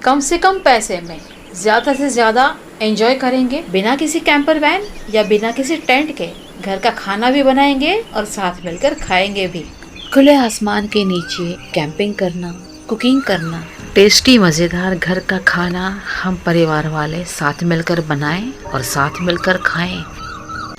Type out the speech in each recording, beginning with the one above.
कम से कम पैसे में ज़्यादा से ज़्यादा एंजॉय करेंगे, बिना किसी कैंपर वैन या बिना किसी टेंट के घर का खाना भी बनाएंगे और साथ मिलकर खाएंगे भी। खुले आसमान के नीचे कैंपिंग करना, कुकिंग करना, टेस्टी मज़ेदार घर का खाना हम परिवार वाले साथ मिलकर बनाएं और साथ मिलकर खाएं।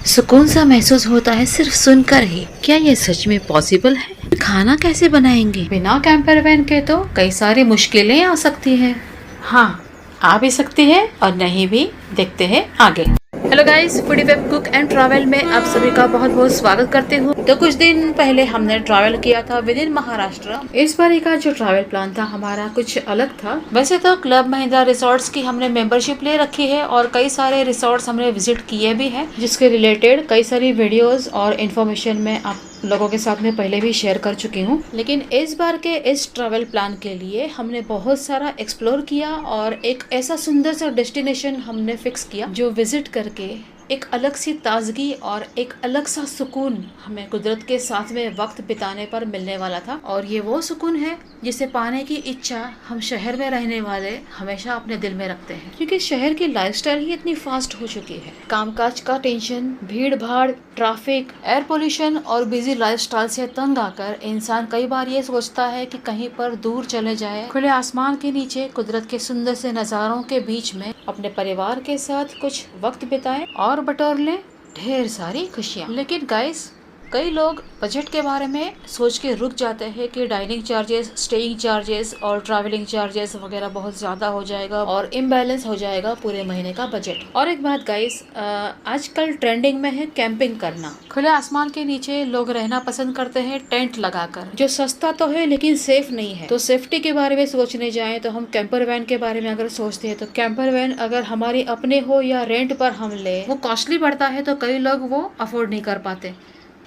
सुकून सा महसूस होता है सिर्फ सुनकर ही। क्या ये सच में पॉसिबल है? खाना कैसे बनाएंगे बिना कैंपर वैन के? तो कई सारी मुश्किलें आ सकती है। हाँ, आ भी सकती है और नहीं भी। देखते हैं आगे। Hello guys, foodie web cook and travel में आप सभी का बहुत बहुत स्वागत करते हूँ। तो कुछ दिन पहले हमने ट्रैवल किया था विद इन महाराष्ट्र। इस बार का जो ट्रैवल प्लान था हमारा कुछ अलग था। वैसे तो क्लब महिंद्रा रिसोर्ट्स की हमने मेंबरशिप ले रखी है और कई सारे रिसोर्ट्स हमने विजिट किए भी हैं, जिसके रिलेटेड कई सारी वीडियोस और इन्फॉर्मेशन मैं आप लोगों के साथ में पहले भी शेयर कर चुकी हूँ। लेकिन इस बार के इस ट्रैवल प्लान के लिए हमने बहुत सारा एक्सप्लोर किया और एक ऐसा सुंदर सा डेस्टिनेशन हमने फिक्स किया जो विजिट करके एक अलग सी ताजगी और एक अलग सा सुकून हमें कुदरत के साथ में वक्त बिताने पर मिलने वाला था। और ये वो सुकून है जिसे पाने की इच्छा हम शहर में रहने वाले हमेशा अपने दिल में रखते हैं, क्योंकि शहर की लाइफस्टाइल ही इतनी फास्ट हो चुकी है। कामकाज का टेंशन, भीड़ भाड़, ट्रैफिक, एयर पोल्यूशन और बिजी लाइफस्टाइल से तंग आकर इंसान कई बार ये सोचता है कि कहीं पर दूर चले जाए, खुले आसमान के नीचे कुदरत के सुंदर से नज़ारों के बीच में अपने परिवार के साथ कुछ वक्त बिताएं और बटोर लें ढेर सारी खुशियाँ। लेकिन गाइस, कई लोग बजट के बारे में सोच के रुक जाते हैं कि डाइनिंग चार्जेस, स्टेइंग चार्जेस और ट्रैवलिंग चार्जेस वगैरह बहुत ज़्यादा हो जाएगा और इम्बैलेंस हो जाएगा पूरे महीने का बजट। और एक बात गाइस, आजकल ट्रेंडिंग में है कैंपिंग करना। खुले आसमान के नीचे लोग रहना पसंद करते हैं टेंट लगाकर, जो सस्ता तो है लेकिन सेफ नहीं है। तो सेफ्टी के बारे में सोचने जाएं तो हम कैंपर वैन के बारे में अगर सोचते हैं तो कैंपर वैन अगर हमारी अपने हो या रेंट पर हम ले, वो कॉस्टली पड़ता है, तो कई लोग वो अफोर्ड नहीं कर पाते।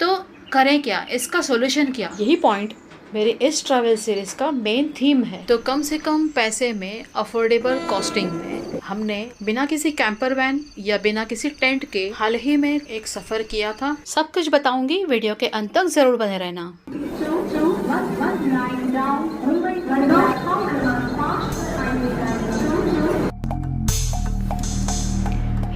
तो करें क्या? इसका सॉल्यूशन क्या? यही पॉइंट मेरे इस ट्रैवल सीरीज का मेन थीम है। तो कम से कम पैसे में, अफोर्डेबल कॉस्टिंग में हमने बिना किसी कैंपर वैन या बिना किसी टेंट के हाल ही में एक सफर किया था। सब कुछ बताऊंगी, वीडियो के अंत तक जरूर बने रहना।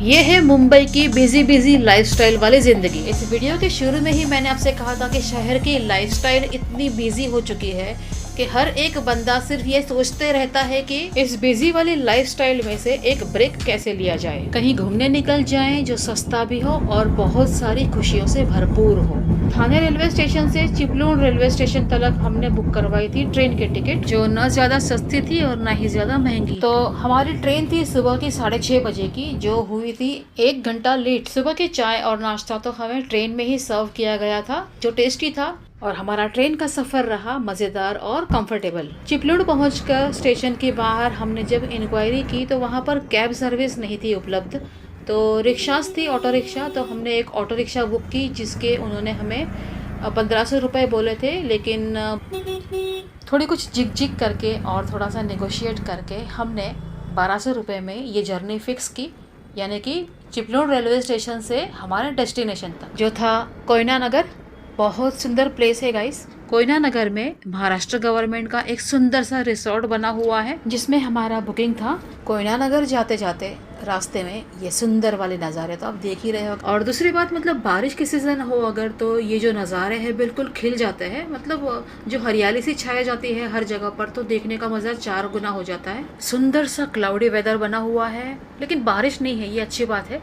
ये है मुंबई की बिजी लाइफस्टाइल वाली जिंदगी। इस वीडियो के शुरू में ही मैंने आपसे कहा था कि शहर की लाइफस्टाइल इतनी बिजी हो चुकी है कि हर एक बंदा सिर्फ ये सोचते रहता है कि इस बिजी वाली लाइफस्टाइल में से एक ब्रेक कैसे लिया जाए, कहीं घूमने निकल जाएं जो सस्ता भी हो और बहुत सारी खुशियों से भरपूर हो। थाने रेलवे स्टेशन से चिपलून रेलवे स्टेशन तक हमने बुक करवाई थी ट्रेन की टिकट, जो न ज्यादा सस्ती थी और न ही ज्यादा महंगी। तो हमारी ट्रेन थी सुबह की 6:30 बजे की, जो हुई थी 1 घंटा लेट। सुबह की चाय और नाश्ता तो हमें ट्रेन में ही सर्व किया गया था, जो टेस्टी था, और हमारा ट्रेन का सफर रहा मजेदार और कंफर्टेबल। चिपलून पहुंचकर स्टेशन के बाहर हमने जब इंक्वायरी की तो वहां पर कैब सर्विस नहीं थी उपलब्ध, तो रिक्शास थी, ऑटो रिक्शा। तो हमने एक ऑटो रिक्शा बुक की, जिसके उन्होंने हमें 1500 रुपये बोले थे, लेकिन थोड़ी कुछ जिग करके और थोड़ा सा नेगोशिएट करके हमने 1200 रुपये में ये जर्नी फिक्स की, यानी कि चिपलून रेलवे स्टेशन से हमारे डेस्टिनेशन तक, जो था कोयना नगर। बहुत सुंदर प्लेस है गाइस। कोयना नगर में महाराष्ट्र गवर्नमेंट का एक सुंदर सा रिसोर्ट बना हुआ है, जिसमें हमारा बुकिंग था। कोयना नगर जाते जाते रास्ते में ये सुंदर वाले नज़ारे तो आप देख ही रहे हो। और दूसरी बात, मतलब बारिश के सीजन हो अगर, तो ये जो नज़ारे हैं बिल्कुल खिल जाते हैं। मतलब जो हरियाली सी छाई जाती है हर जगह पर, तो देखने का मज़ा 4 गुना हो जाता है। सुंदर सा क्लाउडी वेदर बना हुआ है, लेकिन बारिश नहीं है, ये अच्छी बात है।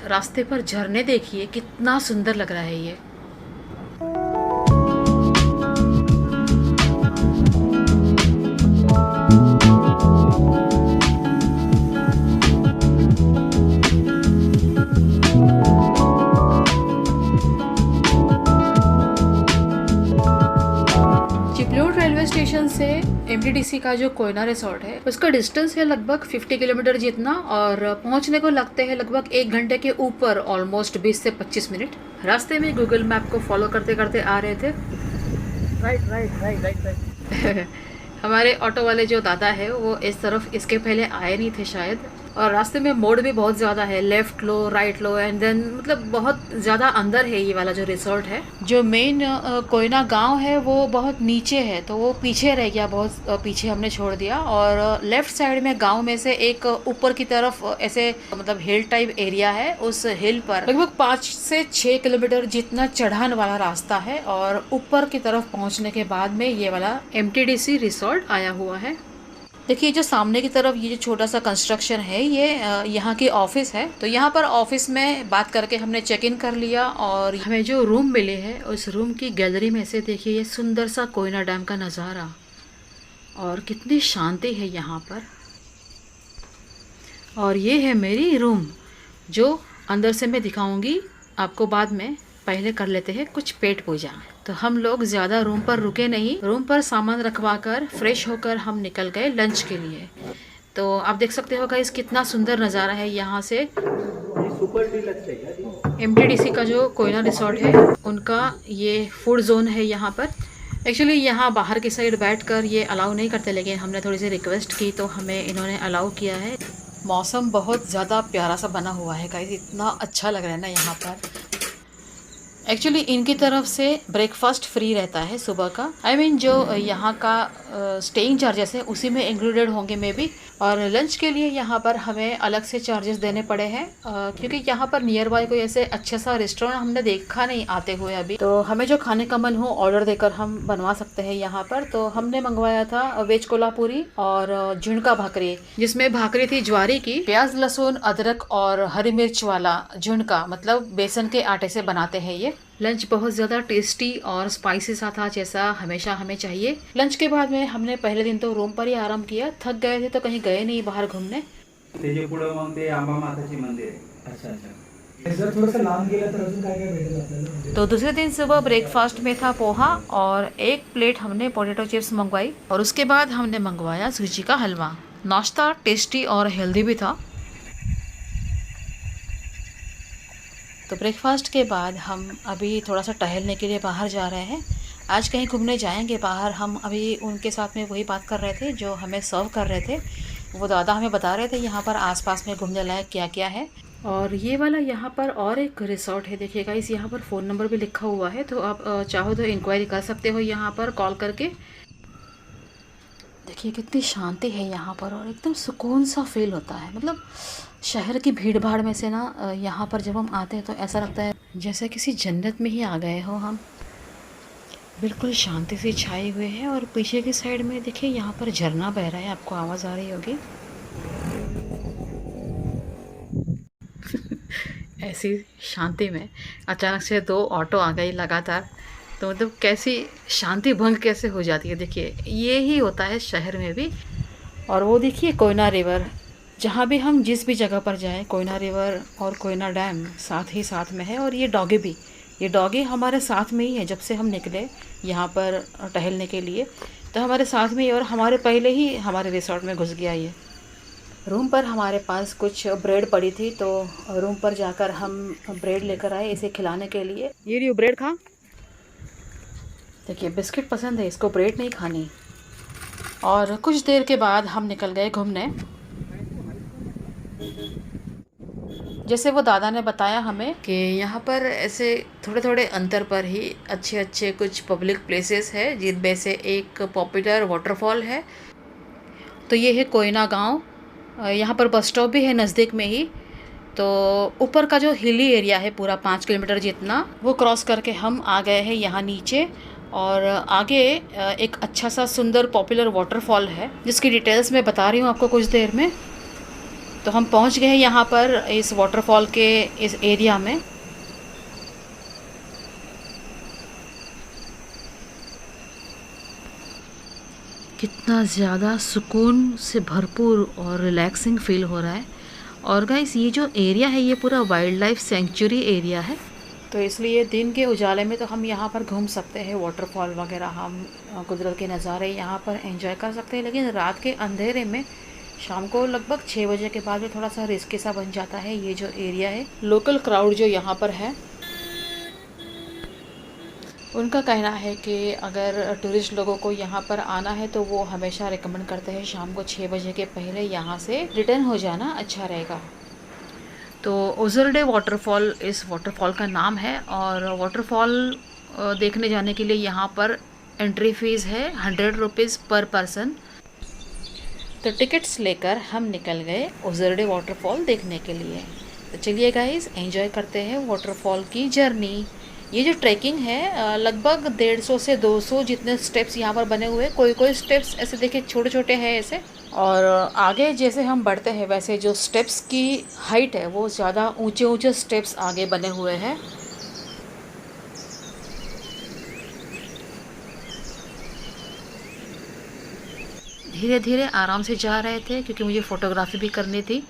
रास्ते पर झरने देखिए, कितना सुंदर लग रहा है ये। स्टेशन से एमटीडीसी का जो कोयना रिसोर्ट है, उसका डिस्टेंस है लगभग 50 किलोमीटर जितना, और पहुंचने को लगते हैं लगभग 1 घंटे के ऊपर, ऑलमोस्ट 20 से 25 मिनट। रास्ते में गूगल मैप को फॉलो करते करते आ रहे थे। राइट हमारे ऑटो वाले जो दादा है वो इस तरफ इसके पहले आए नहीं थे शायद, और रास्ते में मोड़ भी बहुत ज़्यादा है, लेफ्ट लो राइट लो एंड देन मतलब बहुत ज़्यादा अंदर है ये वाला जो रिसोर्ट है। जो मेन कोयना गांव है वो बहुत नीचे है, तो वो पीछे रह गया, बहुत पीछे हमने छोड़ दिया। और लेफ्ट साइड में गांव में से एक ऊपर की तरफ ऐसे मतलब हिल टाइप एरिया है, उस हिल पर लगभग 5 से 6 किलोमीटर जितना चढ़ान वाला रास्ता है और ऊपर की तरफ पहुंचने के बाद में ये वाला MTDC रिसोर्ट आया हुआ है। देखिए जो सामने की तरफ ये जो छोटा सा कंस्ट्रक्शन है ये यहाँ की ऑफिस है। तो यहाँ पर ऑफिस में बात करके हमने चेक इन कर लिया और हमें जो रूम मिले हैं उस रूम की गैलरी में से देखिए ये सुंदर सा कोयना डैम का नज़ारा और कितनी शांति है यहाँ पर। और ये है मेरी रूम जो अंदर से मैं दिखाऊंगी आपको बाद में। पहले कर लेते हैं कुछ पेट पूजा। तो हम लोग ज़्यादा रूम पर रुके नहीं, रूम पर सामान रखवा कर फ्रेश होकर हम निकल गए लंच के लिए। तो आप देख सकते हो गाइस कितना सुंदर नज़ारा है यहाँ से। MTDC का जो कोयना रिसोर्ट है उनका ये फूड जोन है यहाँ पर। एक्चुअली यहाँ बाहर की साइड बैठकर ये अलाउ नहीं करते, लेकिन हमने थोड़ी सी रिक्वेस्ट की तो हमें इन्होंने अलाउ किया है। मौसम बहुत ज़्यादा प्यारा सा बना हुआ है गाइस, इतना अच्छा लग रहा है ना यहाँ पर। एक्चुअली इनकी तरफ से ब्रेकफास्ट फ्री रहता है सुबह का। I mean, जो यहाँ का स्टेइंग चार्जेस है उसी में इंक्लूडेड होंगे मे बी। और लंच के लिए यहाँ पर हमें अलग से चार्जेस देने पड़े हैं क्योंकि यहाँ पर नियर बाय कोई ऐसे अच्छा सा रेस्टोरेंट हमने देखा नहीं आते हुए अभी। तो हमें जो खाने का मन हो ऑर्डर देकर हम बनवा सकते हैं यहाँ पर। तो हमने मंगवाया था वेज कोल्हापुरी और झुणका भाकरी, जिसमें भाकरी थी ज्वारी की, प्याज लहसुन अदरक और हरी मिर्च वाला झुणका, मतलब बेसन के आटे से बनाते हैं ये। लंच बहुत ज़्यादा टेस्टी और स्पाइसी सा था, जैसा हमेशा हमें चाहिए। लंच के बाद में हमने पहले दिन तो रूम पर ही आराम किया, थक गए थे तो कहीं गए नहीं बाहर घूमने। तो दूसरे दिन सुबह ब्रेकफास्ट में था पोहा और एक प्लेट हमने पोटैटो चिप्स मंगवाई और उसके बाद हमने मंगवाया सूजी का हलवा। नाश्ता टेस्टी और हेल्दी भी था। तो ब्रेकफास्ट के बाद हम अभी थोड़ा सा टहलने के लिए बाहर जा रहे हैं। आज कहीं घूमने जाएंगे बाहर। हम अभी उनके साथ में वही बात कर रहे थे जो हमें सर्व कर रहे थे। वो दादा हमें बता रहे थे यहाँ पर आसपास में घूमने लायक क्या क्या है। और ये वाला यहाँ पर और एक रिसोर्ट है, देखिएगा इस यहाँ पर फ़ोन नंबर भी लिखा हुआ है, तो आप चाहो तो इंक्वायरी कर सकते हो यहाँ पर कॉल करके। देखिए कितनी शांति है यहाँ पर और एकदम सुकून सा फील होता है। मतलब शहर की भीड़ भाड़ में से ना यहाँ पर जब हम आते हैं तो ऐसा लगता है जैसे किसी जन्नत में ही आ गए हो हम। बिल्कुल शांति से छाए हुए हैं और पीछे की साइड में देखिए यहाँ पर झरना बह रहा है, आपको आवाज़ आ रही होगी। ऐसी शांति में अचानक से 2 ऑटो आ गई लगातार, तो मतलब कैसी शांति भंग कैसे हो जाती है। देखिए ये ही होता है शहर में भी। और वो देखिए कोयना रिवर, जहाँ भी हम जिस भी जगह पर जाएं, कोयना रिवर और कोयना डैम साथ ही साथ में है। और ये डॉगी भी, ये डॉगी हमारे साथ में ही है। जब से हम निकले यहाँ पर टहलने के लिए तो हमारे साथ में ही, और हमारे पहले ही हमारे रिसोर्ट में घुस गया ये। रूम पर हमारे पास कुछ ब्रेड पड़ी थी तो रूम पर जाकर हम ब्रेड लेकर आए इसे खिलाने के लिए। ये लियो ब्रेड खा। देखिए बिस्किट पसंद है इसको, ब्रेड नहीं खानी। और कुछ देर के बाद हम निकल गए घूमने। जैसे वो दादा ने बताया हमें कि यहाँ पर ऐसे थोड़े थोड़े अंतर पर ही अच्छे अच्छे कुछ पब्लिक प्लेसेस है, जिनमें से एक पॉपुलर वाटरफॉल है। तो ये है कोयना गांव। यहाँ पर बस स्टॉप भी है नज़दीक में ही। तो ऊपर का जो हिली एरिया है पूरा 5 किलोमीटर जितना, वो क्रॉस करके हम आ गए हैं यहाँ नीचे। और आगे एक अच्छा सा सुंदर पॉपुलर वाटरफॉल है जिसकी डिटेल्स मैं बता रही हूँ आपको कुछ देर में। तो हम पहुँच गए हैं यहाँ पर इस वाटरफॉल के इस एरिया में। कितना ज़्यादा सुकून से भरपूर और रिलैक्सिंग फील हो रहा है। और गाइस ये जो एरिया है ये पूरा वाइल्ड लाइफ सेंचुरी एरिया है, तो इसलिए दिन के उजाले में तो हम यहाँ पर घूम सकते हैं, वाटरफॉल वगैरह हम कुदरत के नज़ारे यहाँ पर एंजॉय कर सकते हैं। लेकिन रात के अंधेरे में शाम को लगभग 6 बजे के बाद में थोड़ा सा रिस्की सा बन जाता है ये जो एरिया है। लोकल क्राउड जो यहाँ पर है उनका कहना है कि अगर टूरिस्ट लोगों को यहाँ पर आना है तो वो हमेशा रिकमेंड करते हैं शाम को 6 बजे के पहले यहाँ से रिटर्न हो जाना अच्छा रहेगा। तो ओजरडे वाटरफॉल इस वाटरफॉल का नाम है और वाटरफॉल देखने जाने के लिए यहाँ पर एंट्री फीस है 100 रुपीज़ पर पर्सन। तो टिकट्स लेकर हम निकल गए ओजरडे वाटरफॉल देखने के लिए। तो चलिए गाइस एंजॉय करते हैं वाटरफॉल की जर्नी। ये जो ट्रैकिंग है लगभग 150 से 200 जितने स्टेप्स यहाँ पर बने हुए हैं। कोई कोई स्टेप्स ऐसे देखिए छोटे छोटे हैं ऐसे, और आगे जैसे हम बढ़ते हैं वैसे जो स्टेप्स की हाइट है वो ज़्यादा ऊंचे ऊंचे स्टेप्स आगे बने हुए हैं। धीरे धीरे आराम से जा रहे थे क्योंकि मुझे फ़ोटोग्राफी भी करनी थी।